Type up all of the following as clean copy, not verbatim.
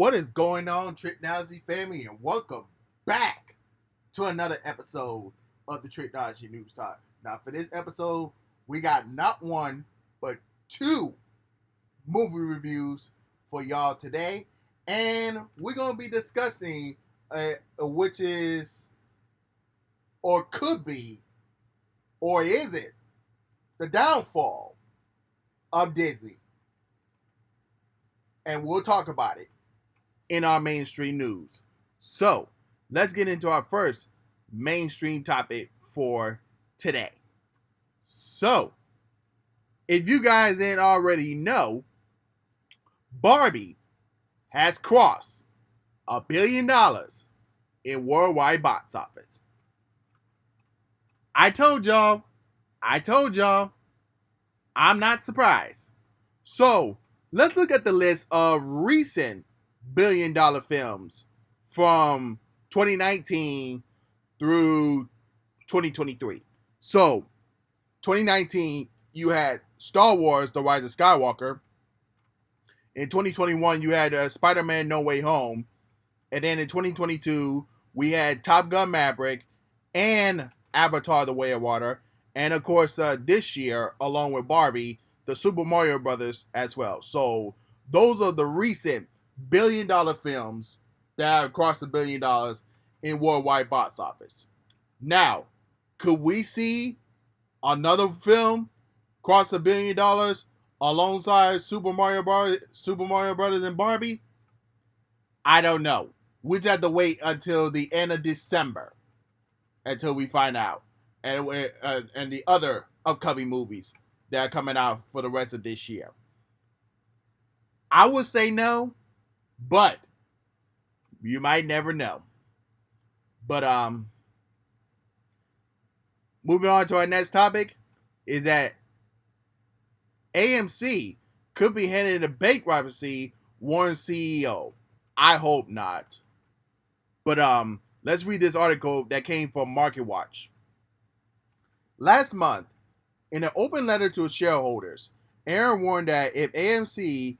What is going on, Tricology family, and welcome back to another episode of the Tricology News Talk. Now, for this episode, we got not one, but two movie reviews for y'all today, and we're going to be discussing which is, or could be, or is it, the downfall of Disney. And we'll talk about it in our mainstream news. So, let's get into our first mainstream topic for today. So, if you guys didn't already know, Barbie has crossed $1 billion in worldwide box office. I told y'all, I'm not surprised. So, let's look at the list of recent billion-dollar films from 2019 through 2023. So, 2019, you had Star Wars: The Rise of Skywalker. In 2021, you had Spider-Man: No Way Home. And then in 2022, we had Top Gun: Maverick and Avatar: The Way of Water. And of course, this year, along with Barbie, the Super Mario Brothers as well. So, those are the recent billion-dollar films that have crossed $1 billion in worldwide box office. Now, could we see another film cross $1 billion alongside Super Mario Brothers and Barbie? I don't know. We just have to wait until the end of December until we find out, and the other upcoming movies that are coming out for the rest of this year. I would say no, but you might never know. But moving on to our next topic is that AMC could be headed into bankruptcy, warns CEO. I hope not. But let's read this article that came from Market Watch. Last month, in an open letter to shareholders, Aaron warned that if AMC,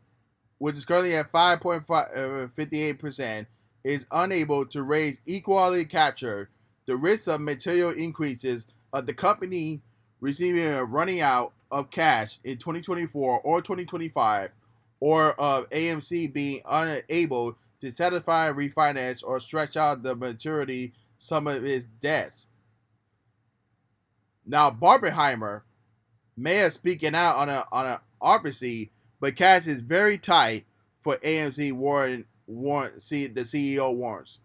which is currently at 5.58%, is unable to raise equality capture, the risk of material increases of the company receiving a running out of cash in 2024 or 2025, or of AMC being unable to satisfy, refinance, or stretch out the maturity sum of its debts. Now, Barbenheimer may have speaking out on a RPC, but cash is very tight for AMC. The CEO warns.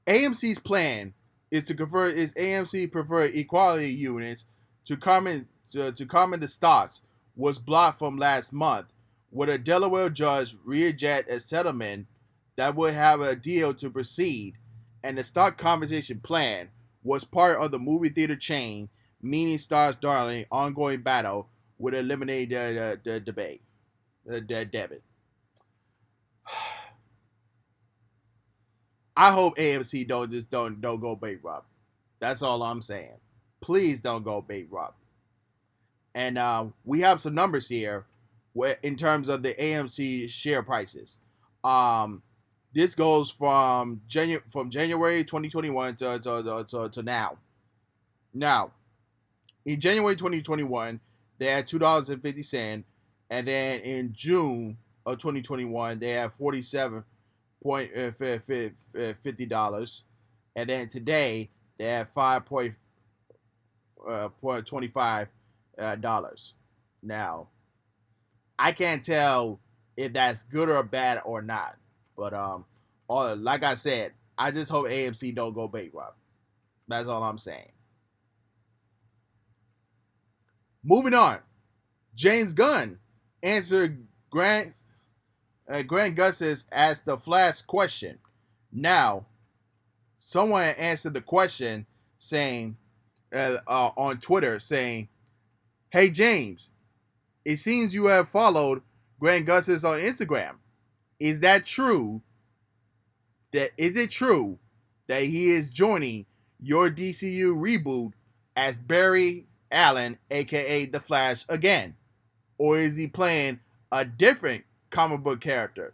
AMC's plan is to convert its AMC preferred equality units to common the stocks was blocked from last month, where a Delaware judge rejected a settlement that would have a deal to proceed, and the stock compensation plan was part of the movie theater chain, meaning Star's darling ongoing battle would eliminate the debate, the debit. I hope AMC don't go bankrupt. That's all I'm saying. Please don't go bankrupt. And we have some numbers here in terms of the AMC share prices. This goes from January 2021 to now. Now, in January 2021, they had $2.50, and then in June of 2021, they had $47.50, and then today they have $5.25. Now, I can't tell if that's good or bad or not, but like I said, I just hope AMC don't go bankrupt. That's all I'm saying. Moving on, James Gunn answered Grant Gus's asked the Flash question. Now, someone answered the question saying on Twitter saying, "Hey James, it seems you have followed Grant Gus's on Instagram. Is it true that he is joining your DCU reboot as Barry Allen, aka The Flash, again? Or is he playing a different comic book character?"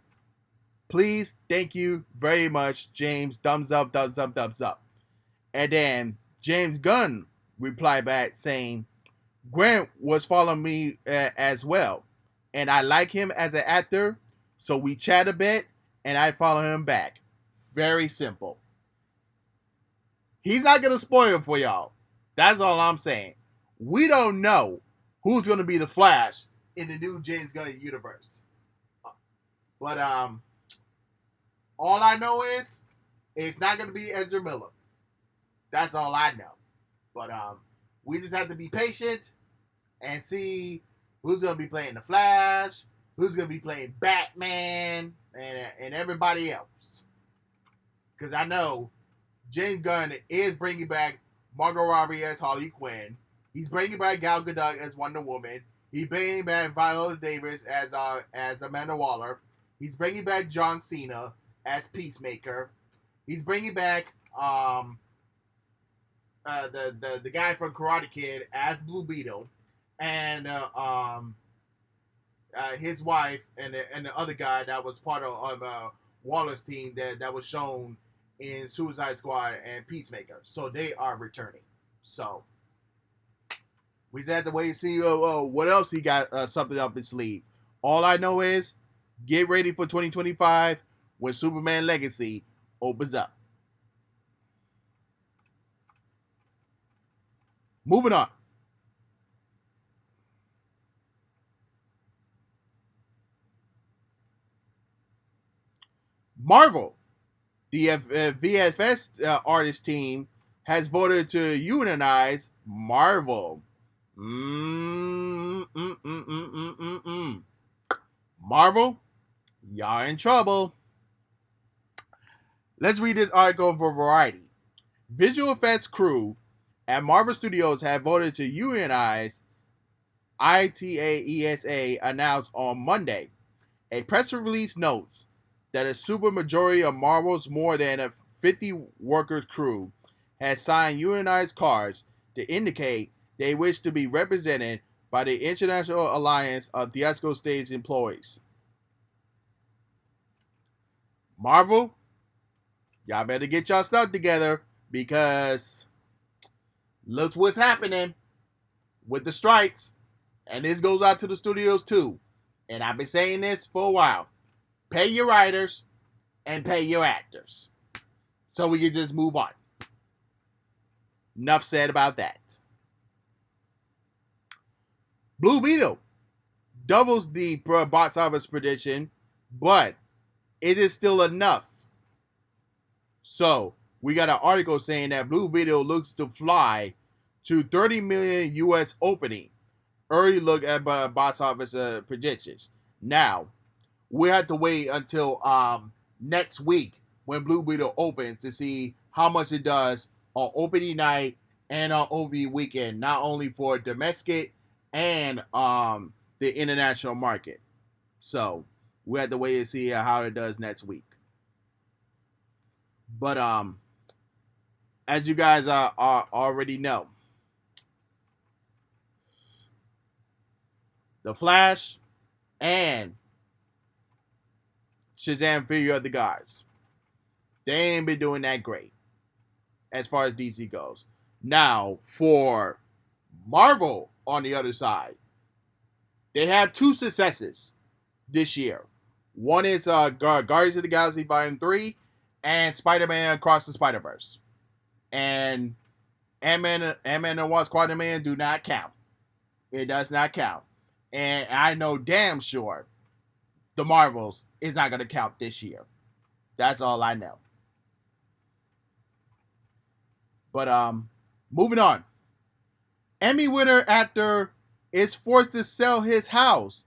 Please, thank you very much, James. Thumbs up, thumbs up, thumbs up. And then James Gunn replied back saying, Grant was following me as well. And I like him as an actor, so we chat a bit and I follow him back. Very simple. He's not going to spoil it for y'all. That's all I'm saying. We don't know who's going to be the Flash in the new James Gunn universe. But all I know is it's not going to be Ezra Miller. That's all I know. But we just have to be patient and see who's going to be playing the Flash, who's going to be playing Batman, and everybody else. Because I know James Gunn is bringing back Margot Robbie as Harley Quinn. He's bringing back Gal Gadot as Wonder Woman. He's bringing back Viola Davis as Amanda Waller. He's bringing back John Cena as Peacemaker. He's bringing back the guy from Karate Kid as Blue Beetle, and his wife and the other guy that was part of Waller's team that was shown in Suicide Squad and Peacemaker. So they are returning. So we just have to wait and see what else he got something up his sleeve. All I know is get ready for 2025 when Superman Legacy opens up. Moving on. Marvel, the VFX artist team, has voted to unionize Marvel. Marvel, y'all in trouble. Let's read this article for Variety. Visual effects crew at Marvel Studios have voted to unionize ITAESA announced on Monday. A press release notes that a supermajority of Marvel's more than a 50 workers crew has signed unionized cards to indicate they wish to be represented by the International Alliance of Theatrical Stage Employees. Marvel, y'all better get y'all stuff together because look what's happening with the strikes. And this goes out to the studios too. And I've been saying this for a while. Pay your writers and pay your actors. So we can just move on. Enough said about that. Blue Beetle doubles the box office prediction, but it is still enough. So we got an article saying that Blue Beetle looks to fly to 30 million US opening. Early look at box office projections. Now, we have to wait until next week when Blue Beetle opens to see how much it does on opening night and on opening weekend, not only for domestic and the international market. So we have to wait and see how it does next week. But as you guys already know, The Flash and Shazam Fury of the Gods, they ain't been doing that great as far as DC goes. Now, for Marvel on the other side, they have two successes this year. One is Guardians of the Galaxy Volume 3 and Spider-Man Across the Spider-Verse. And Ant-Man and the Wasp Quantumania do not count. It does not count. And I know damn sure the Marvels is not going to count this year. That's all I know. But moving on. Emmy winner actor is forced to sell his house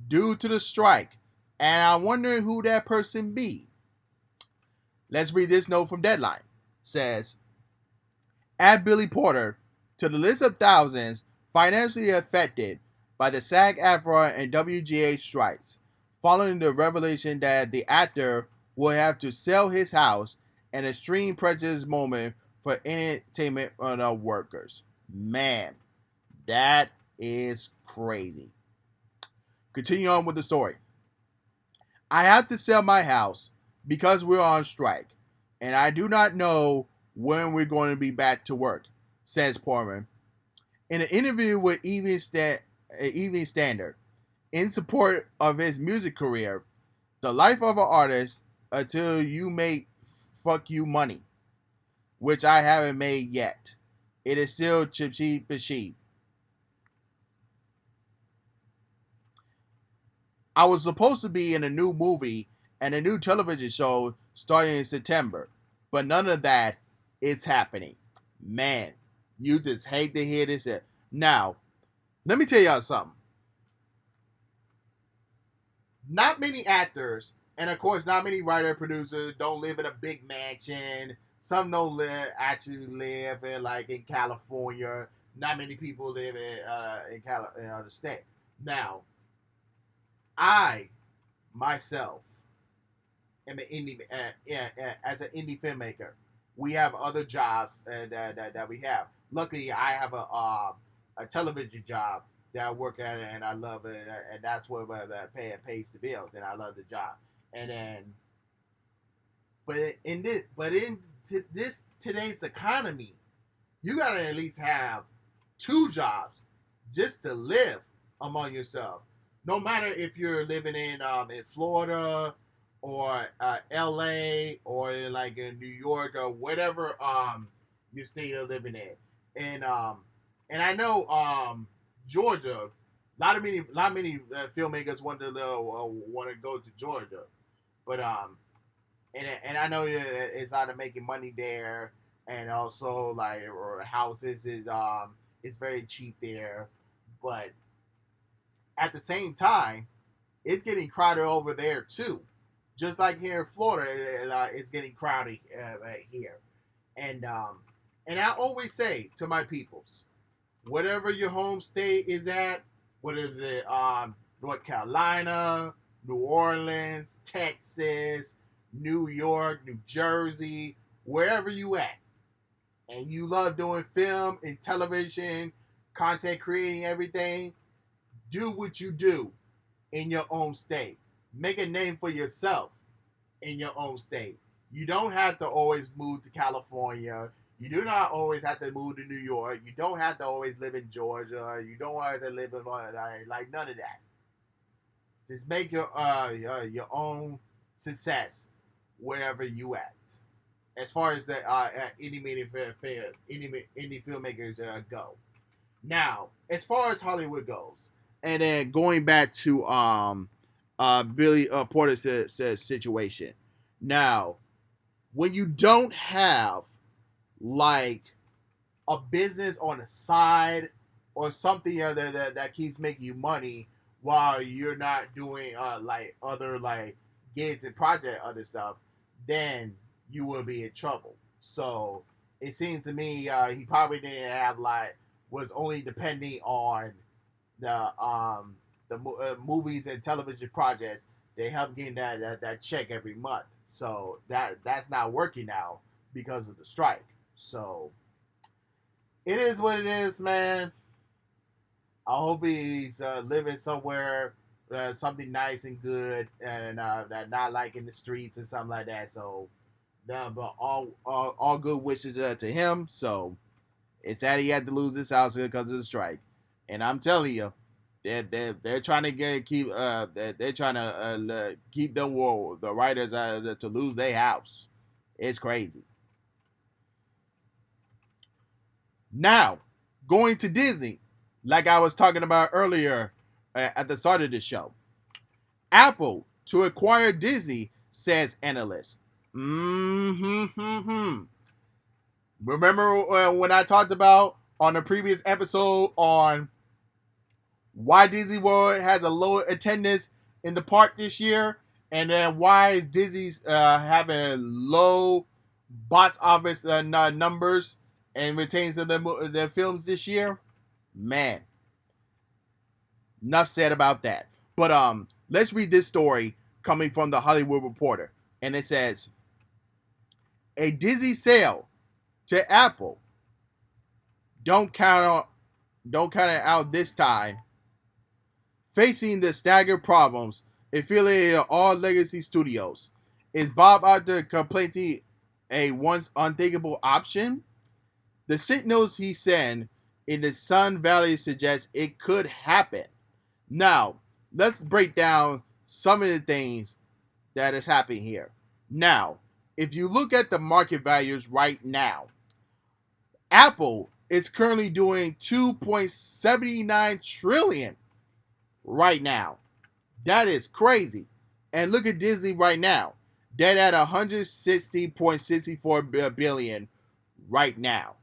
due to the strike. And I'm wondering who that person be. Let's read this note from Deadline. It says, add Billy Porter to the list of thousands financially affected by the SAG-AFTRA and WGA strikes, following the revelation that the actor will have to sell his house, an extreme prejudice moment for entertainment workers. Man, that is crazy. Continue on with the story. I have to sell my house because we're on strike, and I do not know when we're going to be back to work, says Portman. In an interview with Evening Standard, in support of his music career, the life of an artist until you make fuck you money, which I haven't made yet. It is still cheap. I was supposed to be in a new movie and a new television show starting in September, but none of that is happening. Man, you just hate to hear this. Now, let me tell y'all something. Not many actors, and of course, not many writer producers don't live in a big mansion. Some don't actually live in in California. Not many people live in the state. Now, I myself am an indie as an indie filmmaker. We have other jobs that we have. Luckily, I have a television job that I work at, and I love it, and that's what pays the bills, and I love the job. And then, but in today's economy, you gotta at least have two jobs just to live among yourself. No matter if you're living in Florida or L.A. or in New York or whatever your state are living in, and I know Georgia. A lot many filmmakers want to go to Georgia, but and I know it's not making money there, and also or houses is very cheap there, but at the same time, it's getting crowded over there too. Just like here in Florida, it's getting crowded right here, and um, and I always say to my peoples, whatever your home state is at, what is it, North Carolina, New Orleans, Texas, New York, New Jersey, wherever you at, and you love doing film and television, content creating everything, do what you do in your own state. Make a name for yourself in your own state. You don't have to always move to California. You do not always have to move to New York. You don't have to always live in Georgia. You don't have to live in none of that. Just make your own success wherever you at. As far as the indie filmmakers go. Now, as far as Hollywood goes, and then going back to Billy Porter's situation. Now, when you don't have like a business on the side or something that keeps making you money while you're not doing other gigs and project other stuff, then you will be in trouble. So it seems to me he probably didn't have was only depending on the movies and television projects. They help getting that check every month. So that's not working now because of the strike. So it is what it is, man. I hope he's living somewhere, something nice and good, and not like in the streets and something like that. So, but all good wishes to him. So it's sad he had to lose his house because of the strike. And I'm telling you, they're trying to they're trying to keep the writers to lose their house. It's crazy. Now, going to Disney, like I was talking about earlier at the start of the show. Apple to acquire Disney, says analyst. Mm-hmm. Remember when I talked about on a previous episode on why Disney World has a low attendance in the park this year, and then why is Disney's having low box office numbers and retains their films this year? Man, enough said about that. But let's read this story coming from the Hollywood Reporter, and it says a Disney sale to Apple. Don't count it out this time. Facing the staggered problems affiliated all legacy studios. Is Bob Iger completing a once unthinkable option? The signals he sent in the Sun Valley suggest it could happen. Now, let's break down some of the things that is happening here. Now, if you look at the market values right now, Apple is currently doing 2.79 trillion right now. That is crazy. And look at Disney right now. They're at 160.64 billion right now.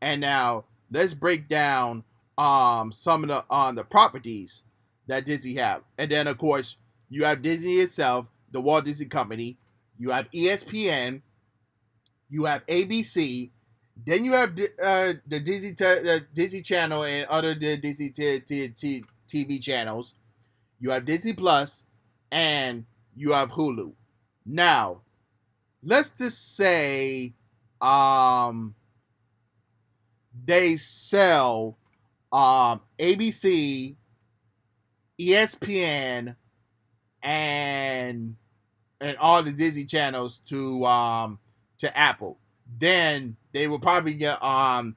And now let's break down some of the properties that Disney have. And then of course you have Disney itself, the Walt Disney Company. You have ESPN. You have ABC. Then you have the Disney Channel and other Disney TV channels. You have Disney Plus, and you have Hulu. Now, let's just say they sell ABC, ESPN, and all the Disney channels to Apple. Then they will probably get some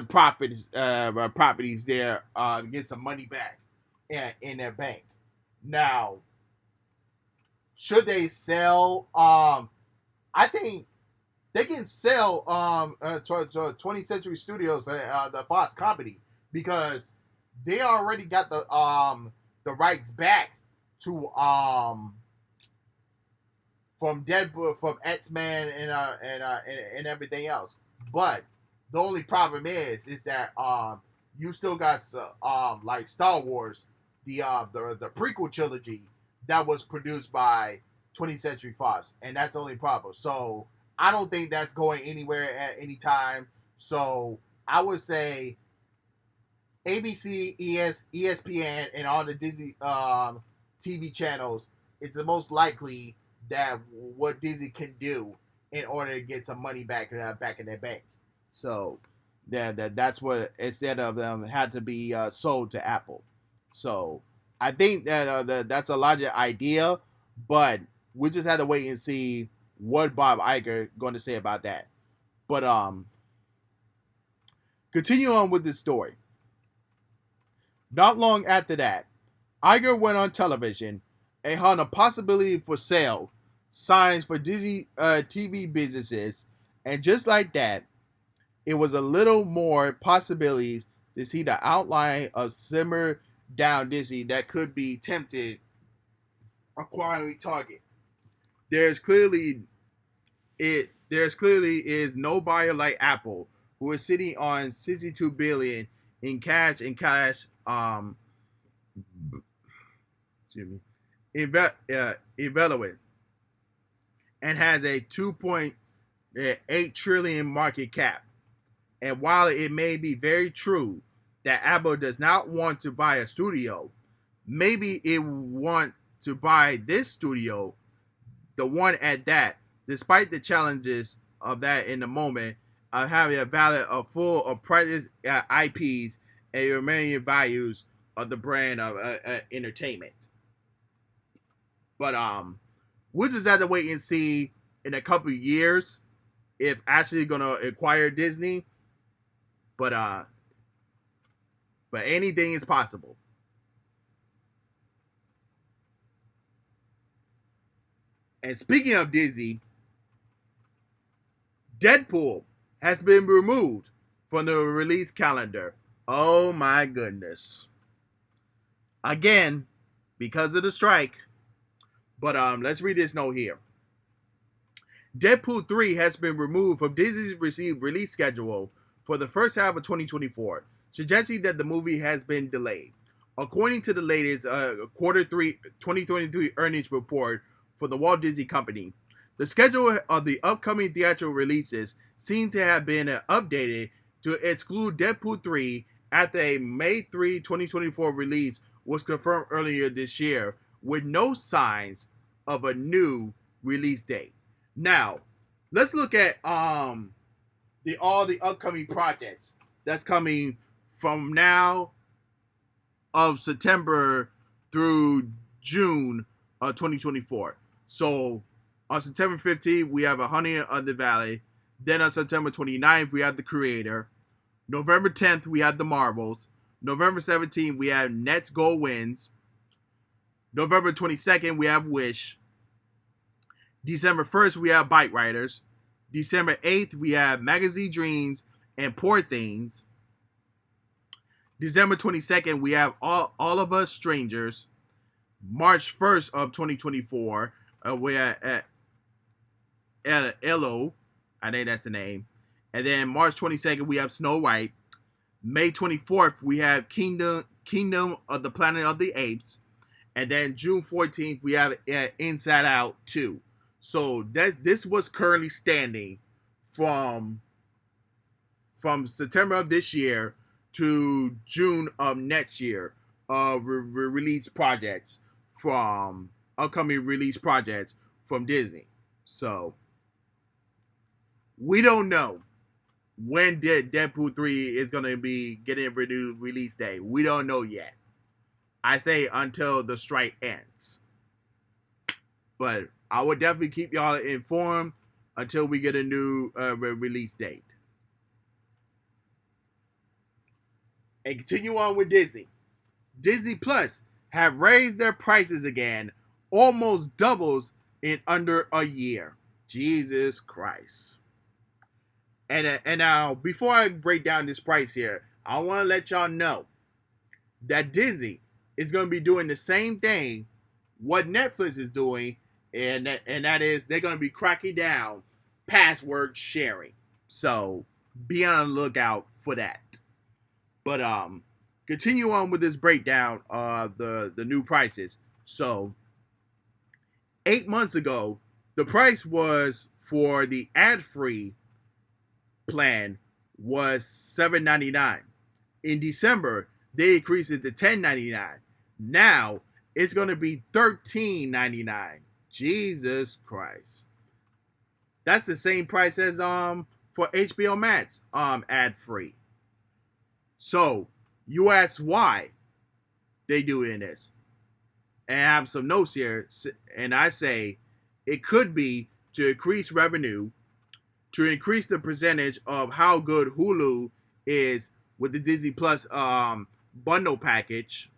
properties there, get some money back in their bank. Now, should they sell? I think they can sell to 20th Century Studios, the Fox company, because they already got the rights back to from Deadpool, from X-Men, and everything else. But the only problem is that you still got like Star Wars, the prequel trilogy that was produced by 20th Century Fox, and that's the only problem. So I don't think that's going anywhere at any time. So I would say ABC, ESPN, and all the Disney TV channels, it's the most likely that what Disney can do in order to get some money back in their bank. So that's what, instead of them had to be sold to Apple. So I think that that's a logical idea, but we just have to wait and see what Bob Iger going to say about that. But continue on with this story. Not long after that, Iger went on television and held a possibility for sale signs for Disney TV businesses, and just like that, it was a little more possibilities to see the outline of simmer down Disney that could be tempted acquiring Target. There's clearly is no buyer like Apple, who is sitting on 62 billion in cash excuse me, irrelevant, and has a 2.8 trillion market cap. And while it may be very true that Apple does not want to buy a studio, maybe it want to buy this studio, the one at that, despite the challenges of that in the moment, of having a valid of full of precious IPs and remaining values of the brand of entertainment. But we'll just have to wait and see in a couple of years if actually gonna acquire Disney. But anything is possible. And speaking of Disney, Deadpool has been removed from the release calendar. Oh my goodness. Again, because of the strike. But let's read this note here. Deadpool 3 has been removed from Disney's release schedule for the first half of 2024, suggesting that the movie has been delayed. According to the latest quarter 3 2023 earnings report for the Walt Disney Company, the schedule of the upcoming theatrical releases seems to have been updated to exclude Deadpool 3 after a May 3, 2024 release was confirmed earlier this year, with no signs of a new release date. Now, let's look at all the upcoming projects that's coming from now of September through June 2024. So on September 15th, we have A Honey of the Valley. Then on September 29th, we have The Creator. November 10th, we have The Marvels. November 17th, we have Nets Go Wins. November 22nd, we have Wish. December 1st, we have Bike Riders. December 8th, we have Magazine Dreams and Poor Things. December 22nd, we have All of Us Strangers. March 1st of 2024, we are at Elo. I think that's the name. And then March 22nd, we have Snow White. May 24th, we have Kingdom of the Planet of the Apes. And then June 14th, we have Inside Out 2. So this was currently standing from September of this year to June of next year of release projects from upcoming release projects from Disney. So we don't know when Deadpool 3 is going to be getting a renewed release date. We don't know yet. I say until the strike ends. But I will definitely keep y'all informed until we get a new release date. And continue on with Disney. Disney Plus have raised their prices again, almost doubles in under a year. Jesus Christ. And now, before I break down this price here, I want to let y'all know that Disney is going to be doing the same thing what Netflix is doing, and that is they're going to be cracking down password sharing. So be on the lookout for that. But continue on with this breakdown of the new prices. So 8 months ago, the price was for the ad-free plan was $7.99. In December, they increased it to $10.99. Now it's going to be $13.99. Jesus Christ. That's the same price as for HBO Max ad-free. So you ask why they doing this. And I have some notes here, and I say it could be to increase revenue, to increase the percentage of how good Hulu is with the Disney Plus bundle package,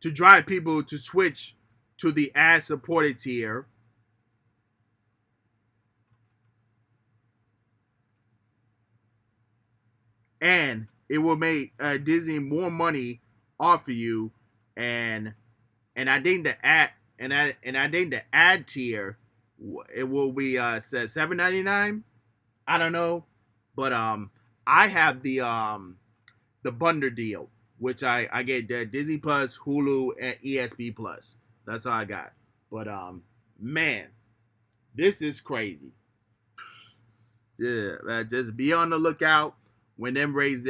to drive people to switch to the ad-supported tier, and it will make Disney more money off of you, and I think the ad tier it will be $7.99. I don't know, but I have the bundle deal, which I get Disney Plus, Hulu, and ESP Plus. That's all I got. But man, this is crazy. Yeah, just be on the lookout when they raise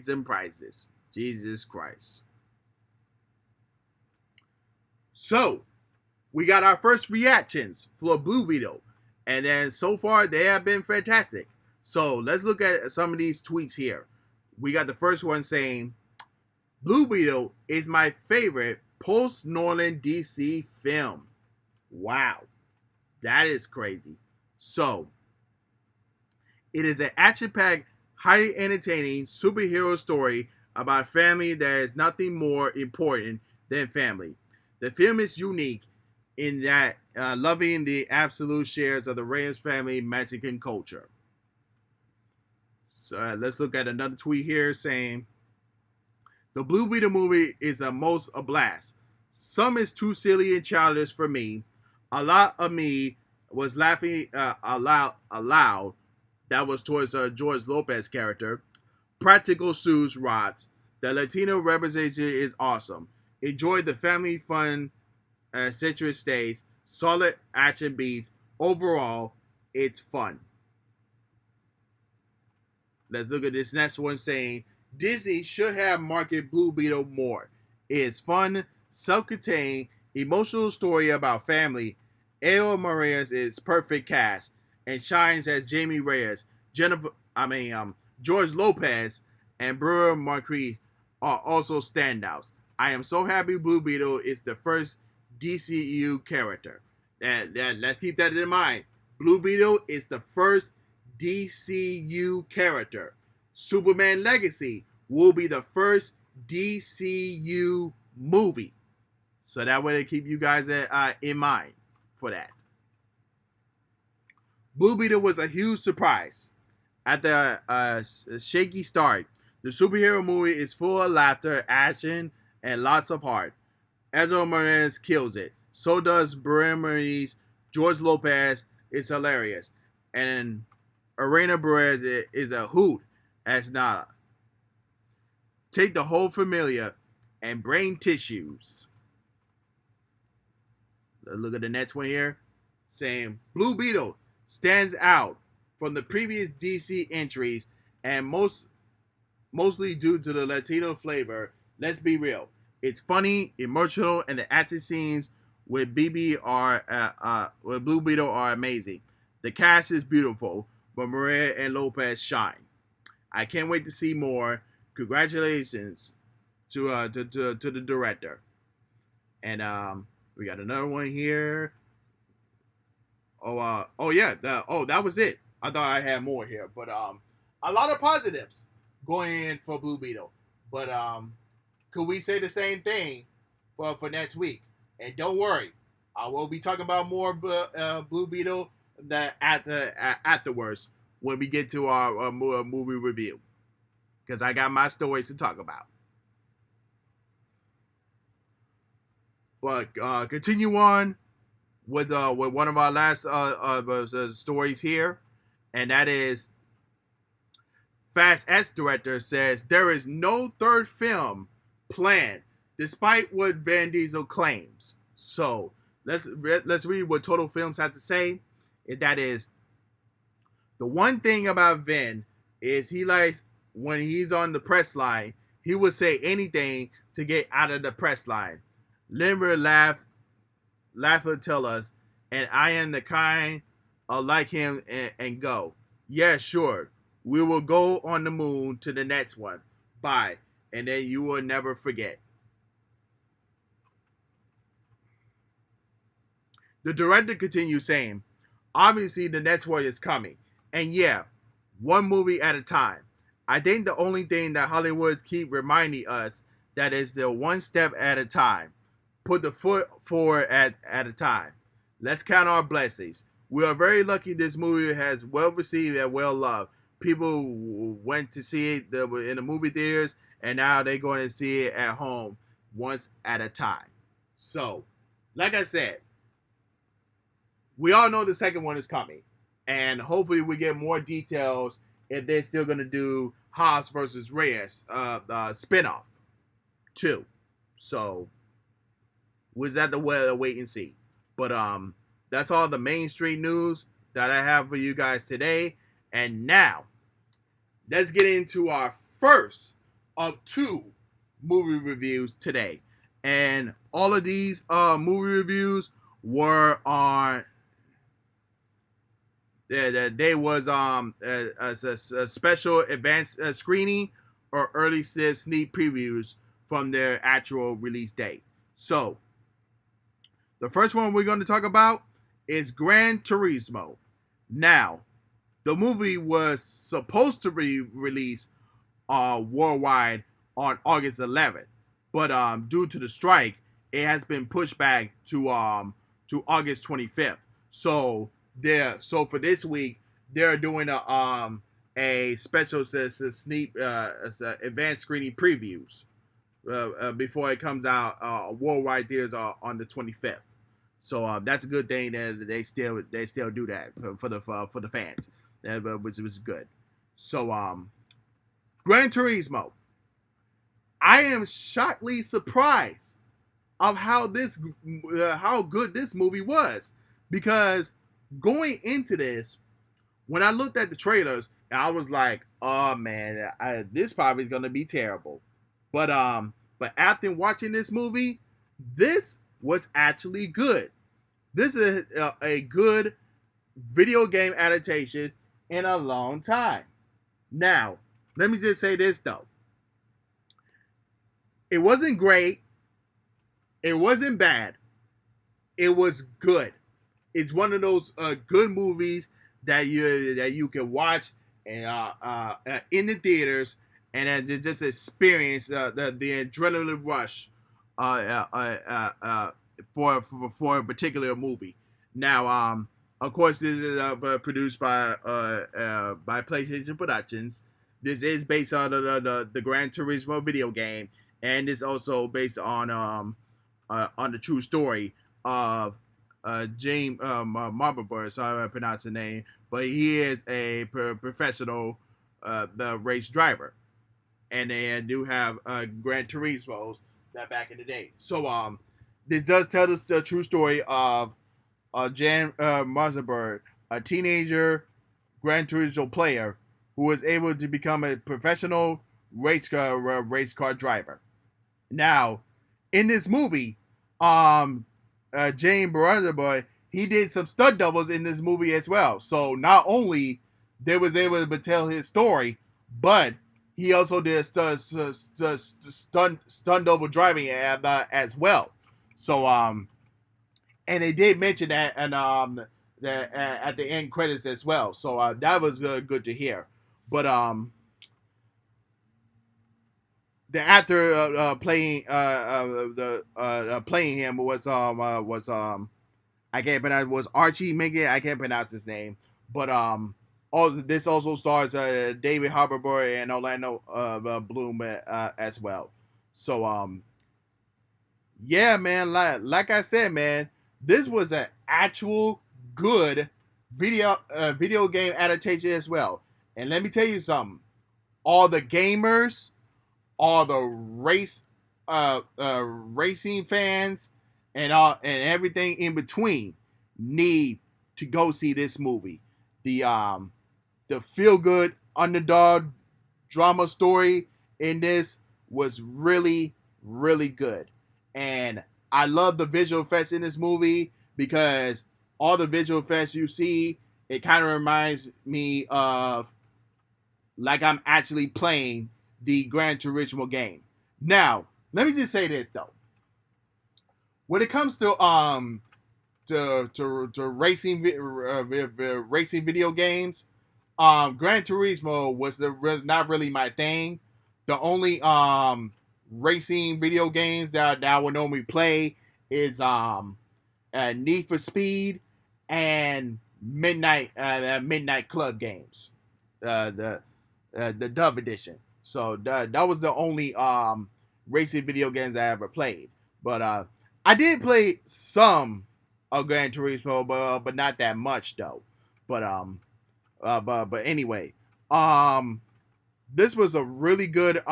them prices. Jesus Christ. So we got our first reactions for Blue Beetle, and then so far they have been fantastic. So let's look at some of these tweets here. We got the first one saying, Blue Beetle is my favorite post-Nolan DC film. Wow. That is crazy. So, it is an action-packed, highly entertaining superhero story about family that is nothing more important than family. The film is unique in that loving the absolute shares of the Reyes family magic and culture. So let's look at another tweet here saying, the Blue Beetle movie is a blast. Some is too silly and childish for me. A lot of me was laughing aloud. That was towards George Lopez character. Practical suits rots. The Latino representation is awesome. Enjoy the family fun citrus stage. Solid action beats. Overall, it's fun. Let's look at this next one saying, Disney should have marketed Blue Beetle more. It is fun, self-contained, emotional story about family. Evo Morales is perfect cast and shines as Jamie Reyes. George Lopez and Brewer Marquis are also standouts. I am so happy Blue Beetle is the first DCU character. Let's keep that in mind. Blue Beetle is the first DCU character. Superman Legacy will be the first DCU movie. So that way to keep you guys in mind for that. Blue Beetle was a huge surprise. At the shaky start, the superhero movie is full of laughter, action, and lots of heart. Ezra Morales kills it. So does Bremer's George Lopez is hilarious. And Arena Perez is a hoot as Nala. Take the whole familia and brain tissues. Look at the next one here. Saying Blue Beetle stands out from the previous DC entries and mostly due to the Latino flavor. Let's be real. It's funny, emotional, and the action scenes with Blue Beetle are amazing. The cast is beautiful, but Maria and Lopez shine. I can't wait to see more. Congratulations to the director. And we got another one here. That was it. I thought I had more here, but a lot of positives going in for Blue Beetle. But could we say the same thing for next week? And don't worry, I will be talking about more Blue Beetle afterwards when we get to our movie review, because I got my stories to talk about. But continue on with one of our last stories here, and that is Fast X director says there is no third film planned, despite what Van Diesel claims. So let's read what Total Films has to say. And that is, the one thing about Vin is he likes when he's on the press line, he will say anything to get out of the press line. Limber laugh and tell us, and I am the kind of like him and go, yeah, sure, we will go on the moon to the next one. Bye. And then you will never forget. The director continues saying, obviously the next one is coming. And yeah, one movie at a time. I think the only thing that Hollywood keep reminding us that is the one step at a time. Put the foot forward at a time. Let's count our blessings. We are very lucky this movie has well received and well loved. People went to see it in the movie theaters, and now they're going to see it at home once at a time. So, like I said, we all know the second one is coming, and hopefully we get more details if they're still going to do Hobbs versus Reyes spinoff too. So, we'll have to wait and see. But that's all the Main Street news that I have for you guys today. And now, let's get into our first of two movie reviews today. And all of these movie reviews were on. They was a special advanced screening or early sneak previews from their actual release date. So, the first one we're going to talk about is Gran Turismo. Now, the movie was supposed to be released worldwide on August 11th, but due to the strike, it has been pushed back to August 25th. So for this week, they're doing a special sneak advanced screening previews before it comes out worldwide theaters on the 25th. So that's a good thing that they still do that for the fans, which was good. So Gran Turismo, I am shockingly surprised of how good this movie was, because going into this, when I looked at the trailers, I was like, oh man, this probably is gonna be terrible. But after watching this movie, this was actually good. This is a good video game adaptation in a long time. Now, let me just say this though. It wasn't great, It wasn't bad. It was good. It's one of those good movies that you can watch and in the theaters and just experience the adrenaline rush uh, uh, uh, uh, for a particular movie. Now, of course, this is produced by PlayStation Productions. This is based on the Gran Turismo video game, and it's also based on the true story of James Marblebird. Sorry if I pronounce the name, but he is a professional race driver, and they do have Gran Turismos that back in the day. So this does tell us the true story of Jan Marblebird, a teenager Gran Turismo player who was able to become a professional race car driver. Now, in this movie, Jane Boy, he did some stunt doubles in this movie as well. So not only they was able to tell his story, but he also did stunt double driving as well. So and they did mention that and at the end credits as well. So that was good to hear. But the actor playing him was I can't pronounce was Archie Megan. I can't pronounce his name, but all this also stars David Harbour and Orlando Bloom as well. So yeah, man, like I said, man, this was an actual good video game adaptation as well. And let me tell you something, all the gamers, all the racing fans and everything in between need to go see this movie. The feel good underdog drama story in this was really good. And I love the visual effects in this movie because all the visual effects you see, it kind of reminds me of like I'm actually playing the Gran Turismo game. Now, let me just say this though. When it comes to racing video games, Gran Turismo was not really my thing. The only racing video games that I would normally play is Need for Speed and Midnight Club games. The Dub edition. So that was the only racing video games I ever played. But I did play some of Gran Turismo, but not that much though. But but anyway, this was a really good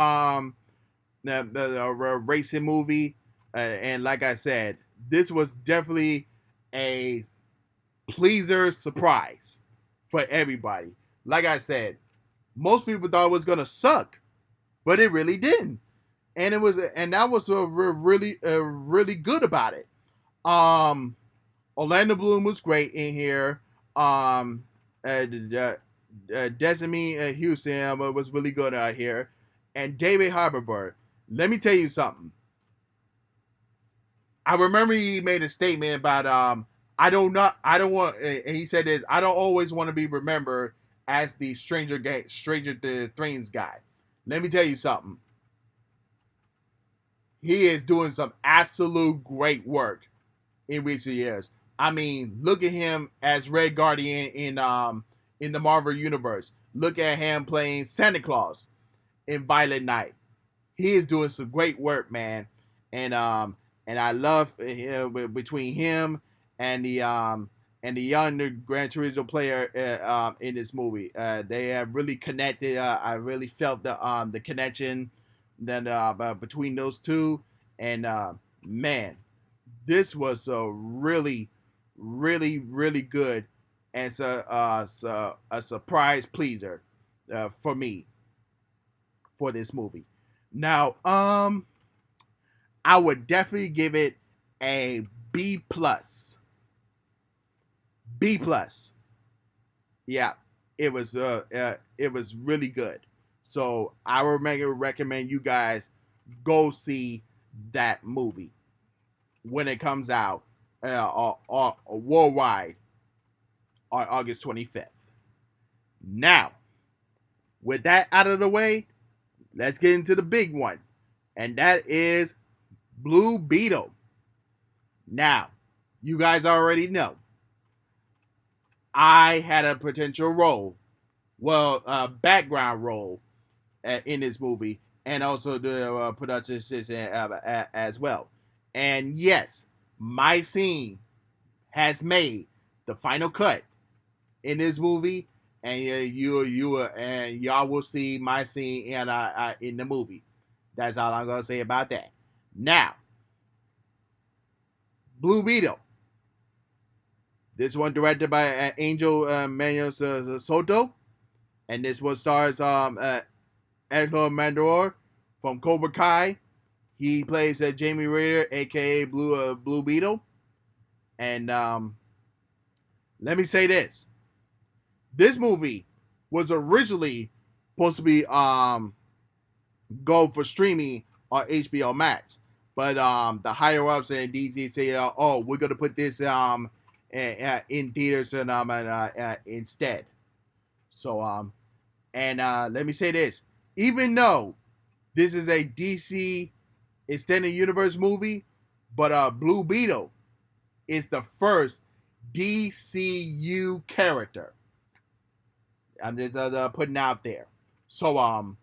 racing movie, and like I said, this was definitely a pleaser surprise for everybody. Like I said, most people thought it was gonna suck, but it really didn't, and that was really good about it. Um, Orlando Bloom was great in here. Desmond Houston was really good out here, and David Harbour. Let me tell you something. I remember he made a statement about I don't want and he said this, I don't always want to be remembered as the Stranger Things guy. Let me tell you something. He is doing some absolute great work in recent years. I mean, look at him as Red Guardian in the Marvel universe. Look at him playing Santa Claus in Violent Night. He is doing some great work, man. And I love between him and the young Gran Turismo player in this movie. They have really connected. I really felt the connection that between those two. And man, this was a really good and a surprise pleaser for me for this movie. Now, I would definitely give it a B plus. B plus. Yeah, it was really good. So I would recommend you guys go see that movie. when it comes out worldwide on August 25th. Now, with that out of the way, let's get into the big one, and that is Blue Beetle. Now, you guys already know I had a potential role, well, background role in this movie, and also the production assistant as well. And yes, my scene has made the final cut in this movie, and and y'all will see my scene in the movie. That's all I'm gonna say about that. Now, Blue Beetle. This one directed by Angel Manuel Soto, and this one stars Angelo Mandor from Cobra Kai. He plays Jamie Raider, aka Blue Beetle. And let me say this: this movie was originally supposed to be go for streaming on HBO Max, but the higher ups in DC say, "Oh, we're gonna put this in theaters and instead." So and let me say this: even though this is a DC extended universe movie, but Blue Beetle is the first DCU character. I'm just putting out there. So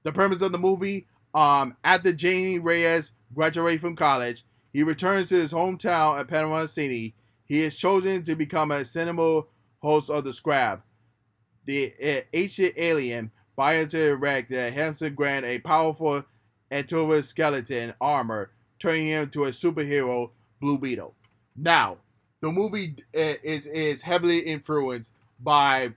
the premise of the movie, after Jamie Reyes graduates from college, he returns to his hometown at Panama City. He is chosen to become a cinema host of the Scrab, the ancient alien biointeract that helps him grant a powerful endoskeleton armor, turning him to a superhero, Blue Beetle. Now, the movie is heavily influenced by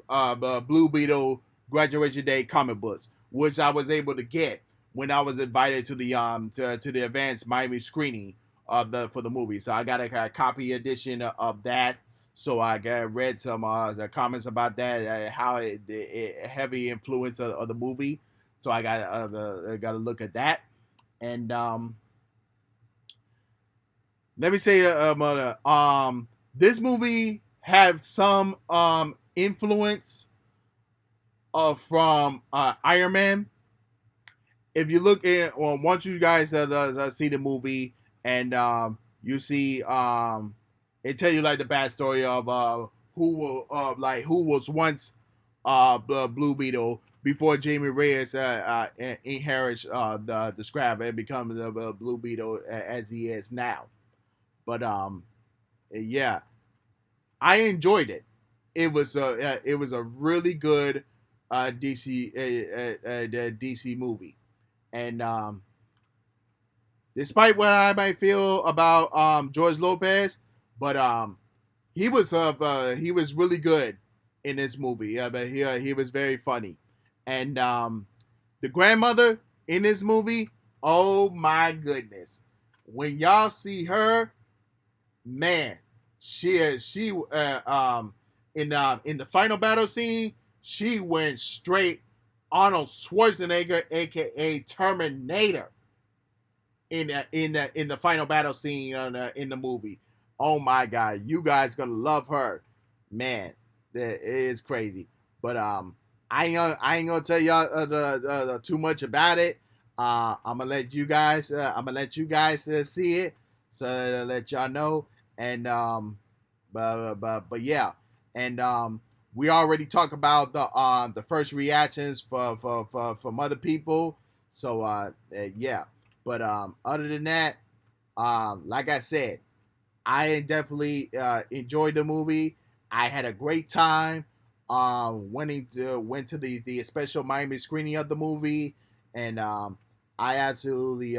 Blue Beetle Graduation Day comic books, which I was able to get when I was invited to the advanced Miami screening of the for the movie. So I got a copy edition of that. So I read some the comments about that, how it heavy influence of the movie. So I got to look at that, and let me say, this movie have some influence from Iron Man. If you look at, well, once you guys see the movie and you see it tell you like the backstory of who was once Blue Beetle before Jamie Reyes inherits the Scrab and becomes the Blue Beetle as he is now. But yeah, I enjoyed it. It was a really good DC movie, and despite what I might feel about George Lopez, but he was really good in this movie. But he was very funny, and the grandmother in this movie, oh my goodness, when y'all see her, man, she in the final battle scene, she went straight Arnold Schwarzenegger, aka Terminator, in the final battle scene in the movie. Oh my god, you guys gonna love her, man. It is crazy, but I ain't gonna tell y'all too much about it. I'm gonna let you guys see it, so let y'all know. And but yeah, and we already talked about the first reactions from other people. So yeah, but other than that, like I said, I definitely enjoyed the movie. I had a great time. Went to the special Miami screening of the movie, and I absolutely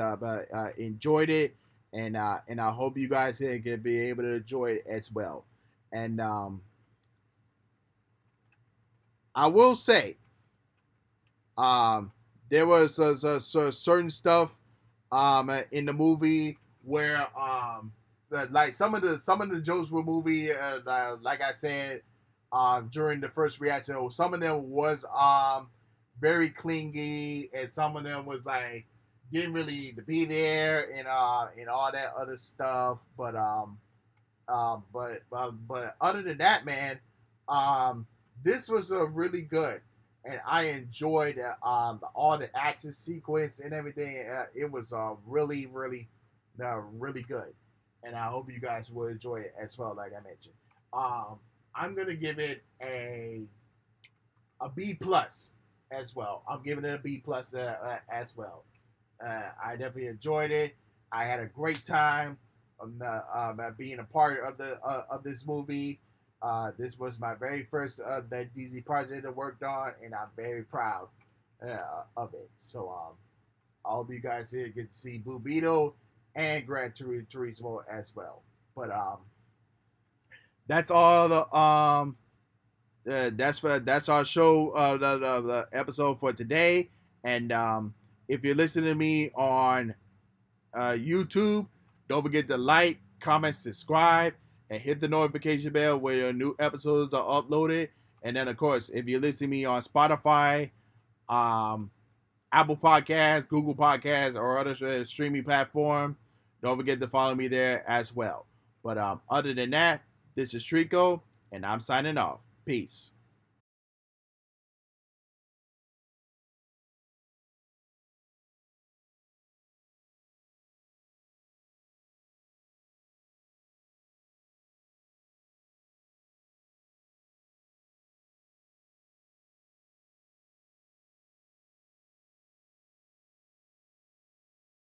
enjoyed it, and I hope you guys can be able to enjoy it as well. And I will say, um, there was certain stuff in the movie where like some of the jokes were movie like I said during the first reaction, some of them was very clingy, and some of them was like didn't really need to be there and all that other stuff. But other than that, man, um, this was a really good, and I enjoyed all the action sequence and everything. It was really good, and I hope you guys will enjoy it as well. Like I mentioned, I'm gonna give it a B plus as well. I'm giving it a B plus as well. I definitely enjoyed it. I had a great time being a part of this movie. This was my very first that DZ project I worked on, and I'm very proud of it. So I hope you guys here get to see Blue Beetle and Gran Turismo as well. But that's all the that's our show the episode for today. And if you're listening to me on YouTube, don't forget to like, comment, subscribe, and hit the notification bell where your new episodes are uploaded. And then, of course, if you're listening to me on Spotify, um, Apple Podcasts, Google Podcasts, or other streaming platform, don't forget to follow me there as well. But other than that, this is Trico, and I'm signing off. Peace.